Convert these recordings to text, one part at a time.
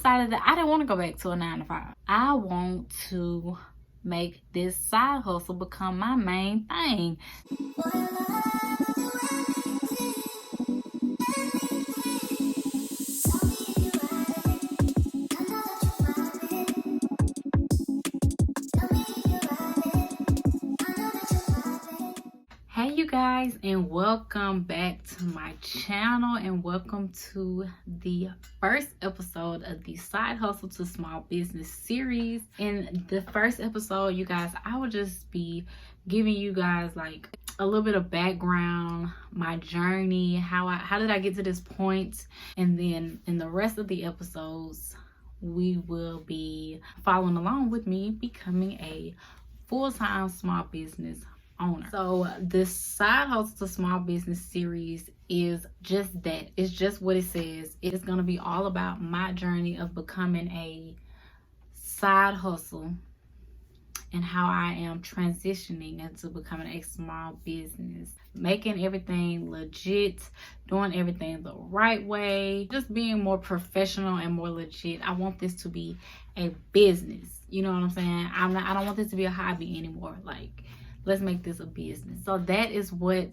decided that I didn't want to go back to a 9 to 5. I want to make this side hustle become my main thing. Hey you guys, and welcome back to my channel, and welcome to the first episode of the Side Hustle to Small Business series. In the first episode, you guys, I will just be giving you guys like a little bit of background, my journey, how did I get to this point, and then in the rest of the episodes we will be following along with me becoming a full-time small business owner. So this Side Hustle to Small Business series is just that. It's just what it says. It's going to be all about my journey of becoming a side hustle and how I am transitioning into becoming a small business, making everything legit, doing everything the right way, just being more professional and more legit. I want this to be a business. You know what I'm saying? I don't want this to be a hobby anymore. Like, let's make this a business. So that is what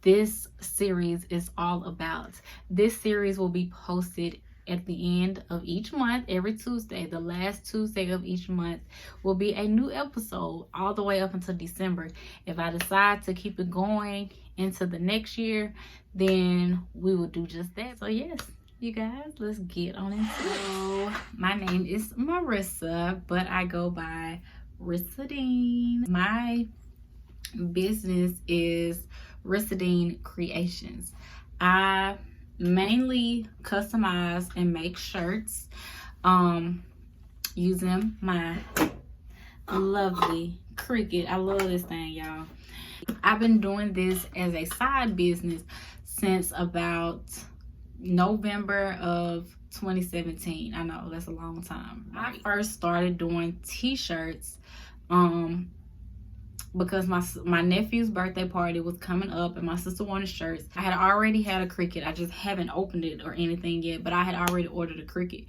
this series is all about. This series will be posted at the end of each month, every Tuesday. The last Tuesday of each month will be a new episode all the way up until December. If I decide to keep it going into the next year, then we will do just that. So yes, you guys, let's get on into it. So my name is Marissa, but I go by Rissadine. My business is Rissadine Creations. I mainly customize and make shirts using my lovely Cricut. I love this thing, y'all. I've been doing this as a side business since about November of 2017. I know that's a long time. I first started doing t-shirts because my nephew's birthday party was coming up and my sister wanted shirts. I had already had a Cricut. I just haven't opened it or anything yet, but I had already ordered a Cricut.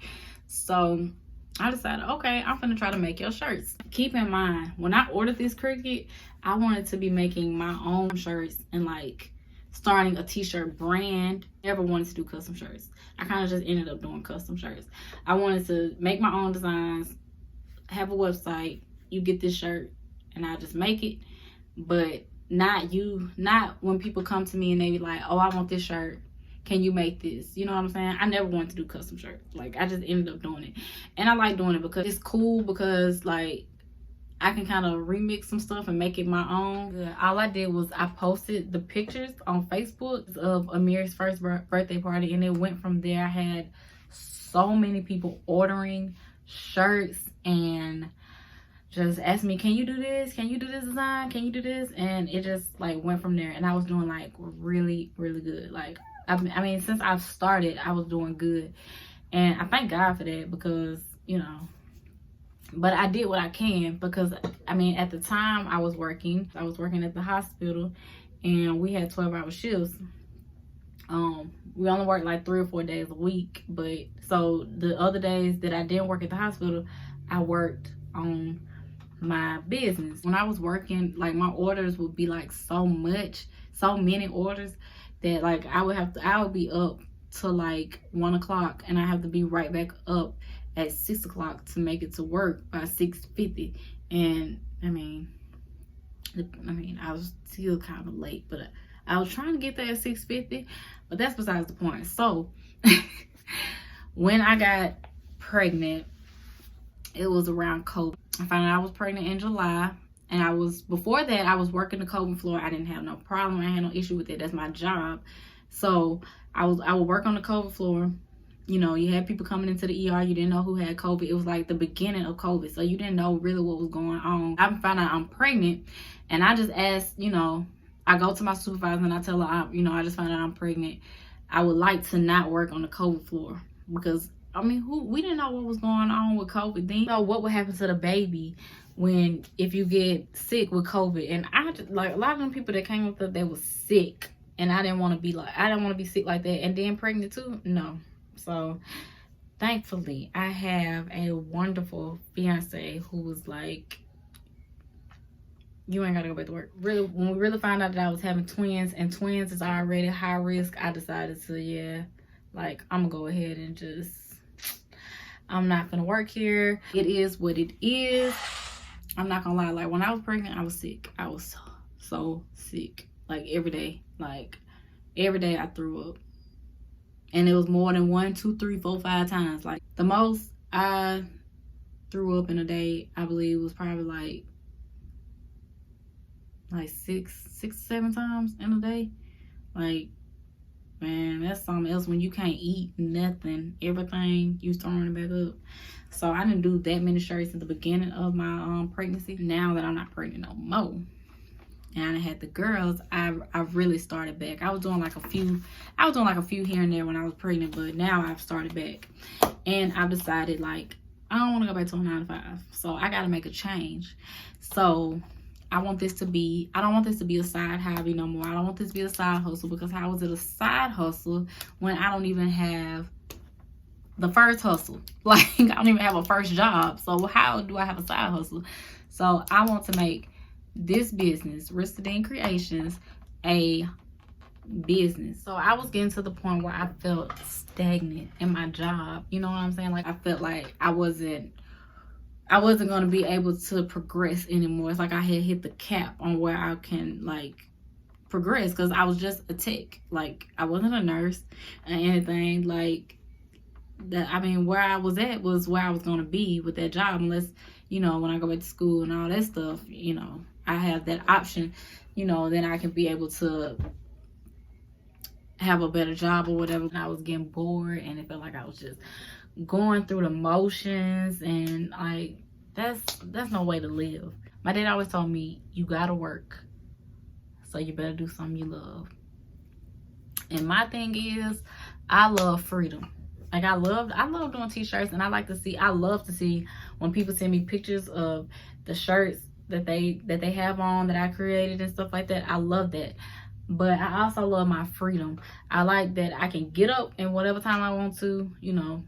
So I decided, okay, I'm gonna try to make your shirts. Keep in mind, when I ordered this Cricut, I wanted to be making my own shirts and like starting a t-shirt brand. Never wanted to do custom shirts. I kind of just ended up doing custom shirts. I wanted to make my own designs, have a website, you get this shirt, and I just make it, but not when people come to me and they be like, oh, I want this shirt, can you make this? You know what I'm saying? I never wanted to do custom shirts. Like, I just ended up doing it, and I like doing it because it's cool, because like I can kind of remix some stuff and make it my own. Yeah, all I did was I posted the pictures on Facebook of Amir's first birthday party, and it went from there. I had so many people ordering shirts and just asked me, can you do this? Can you do this design? Can you do this? And it just like went from there. And I was doing like really, really good. Like, I mean, since I've started, I was doing good. And I thank God for that, because, you know, but I did what I can, because I mean, at the time I was working at the hospital, and we had 12-hour shifts. We only worked like 3 or 4 days a week. But so the other days that I didn't work at the hospital, I worked on my business. When I was working, like, my orders would be like so many orders that like I would be up till like 1 o'clock, and I have to be right back up at 6 o'clock to make it to work by 6:50. And I mean I was still kind of late, but I was trying to get there at 6:50, but that's besides the point. So when I got pregnant, it was around COVID. I found out I was pregnant in July, and before that I was working the COVID floor. I didn't have no problem. I had no issue with it. That's my job. So I would work on the COVID floor. You know, you had people coming into the ER. You didn't know who had COVID. It was like the beginning of COVID, so you didn't know really what was going on. I found out I'm pregnant, and I just asked, you know, I go to my supervisor and I tell her, I just found out I'm pregnant. I would like to not work on the COVID floor, because I mean, we didn't know what was going on with COVID then. You know what would happen to the baby if you get sick with COVID. And I just, like, a lot of them people that came up, they was sick, and I didn't want to be sick like that, and then pregnant too. No. So thankfully, I have a wonderful fiance who was like, you ain't gotta go back to work. Really, when we really found out that I was having twins, and twins is already high risk, I decided to, yeah, like, I'm gonna go ahead and just, I'm not gonna work here. It is what it is. I'm not gonna lie, like, when I was pregnant, I was sick. I was so sick, like, every day. Like, every day I threw up. And it was more than 1, 2, 3, 4, 5 times. Like, the most I threw up in a day, I believe, was probably like 6, 7 times in a day. Like, man, that's something else when you can't eat nothing. Everything, you throwing it back up. So I didn't do that many shirts at the beginning of my pregnancy. Now that I'm not pregnant no more, and I had the girls, I really started back. I was doing like a few here and there when I was pregnant, but now I've started back. And I've decided, like, I don't want to go back to a 9 to 5. So I got to make a change. So I don't want this to be a side hobby no more. I don't want this to be a side hustle, because how is it a side hustle when I don't even have the first hustle? Like, I don't even have a first job. So how do I have a side hustle? So I want to make this business, Ristadine Creations, a business. So I was getting to the point where I felt stagnant in my job. You know what I'm saying? Like, I felt like I wasn't going to be able to progress anymore. It's like I had hit the cap on where I can, like, progress, because I was just a tech. Like, I wasn't a nurse or anything. Like, where I was at was where I was going to be with that job, unless, you know, when I go back to school and all that stuff, you know, I have that option, you know, then I can be able to have a better job or whatever. And I was getting bored, and it felt like I was just going through the motions, and like, that's no way to live. My dad always told me, you gotta work, so you better do something you love. And my thing is, I love freedom. Like, I love doing t-shirts, and I love to see when people send me pictures of the shirts that they have on that I created and stuff like that. I love that. But I also love my freedom. I like that I can get up in whatever time I want to, you know,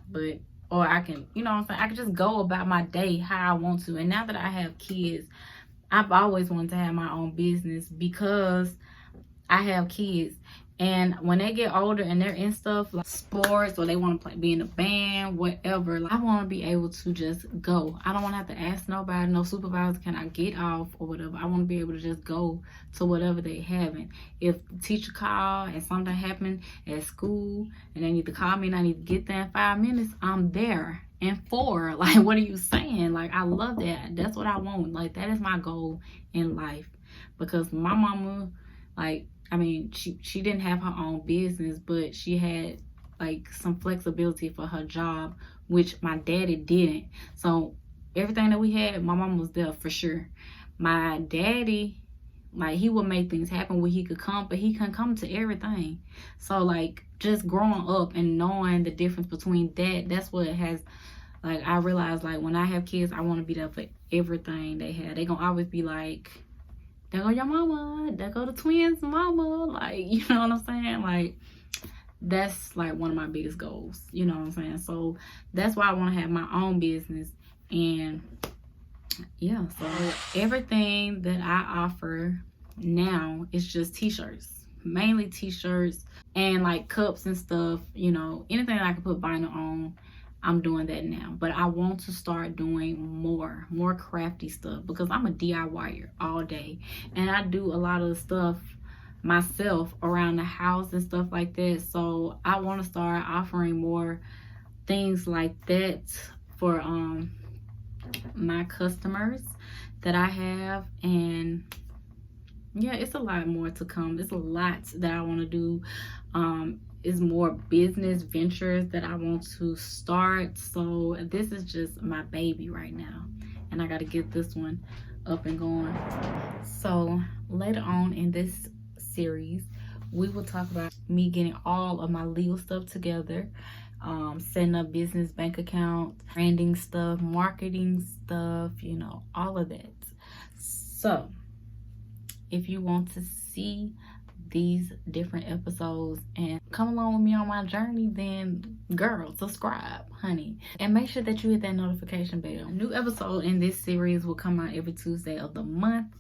or I can, you know what I'm saying, I can just go about my day how I want to. And now that I have kids, I've always wanted to have my own business because I have kids. And when they get older and they're in stuff like sports, or they want to be in a band, whatever, like, I want to be able to just go. I don't want to have to ask nobody, no supervisor, can I get off or whatever. I want to be able to just go to whatever they having. If the teacher call and something happened at school and they need to call me and I need to get there in 5 minutes, I'm there in 4. Like, what are you saying? Like, I love that. That's what I want. Like, that is my goal in life. Because my mama, like, I mean, she didn't have her own business, but she had, like, some flexibility for her job, which my daddy didn't. So everything that we had, my mom was there for sure. My daddy, like, he would make things happen where he could come, but he couldn't come to everything. So, like, just growing up and knowing the difference between that's what it has, like, I realized, like, when I have kids, I want to be there for everything they have. They gonna always be like, there go your mama, there go the twins mama, like, you know what I'm saying? Like, that's like one of my biggest goals, you know what I'm saying? So that's why I want to have my own business. And yeah, so everything that I offer now is just t-shirts, mainly t-shirts, and like cups and stuff, you know, anything that I can put vinyl on, I'm doing that now. But I want to start doing more crafty stuff, because I'm a DIYer all day, and I do a lot of stuff myself around the house and stuff like that. So I want to start offering more things like that for my customers that I have. And yeah, it's a lot more to come. It's a lot that I want to do. Is more business ventures that I want to start. So this is just my baby right now, and I got to get this one up and going. So later on in this series, we will talk about me getting all of my legal stuff together, setting up business bank accounts, branding stuff, marketing stuff, you know, all of that. So if you want to see these different episodes and come along with me on my journey, then girl, subscribe, honey, and make sure that you hit that notification bell. A new episode in this series will come out every Tuesday of the month,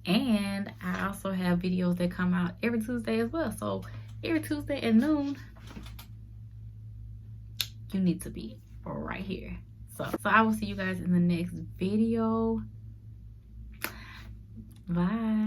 and I also have videos that come out every Tuesday as well. So every Tuesday at noon, you need to be right here. So I will see you guys in the next video. Bye.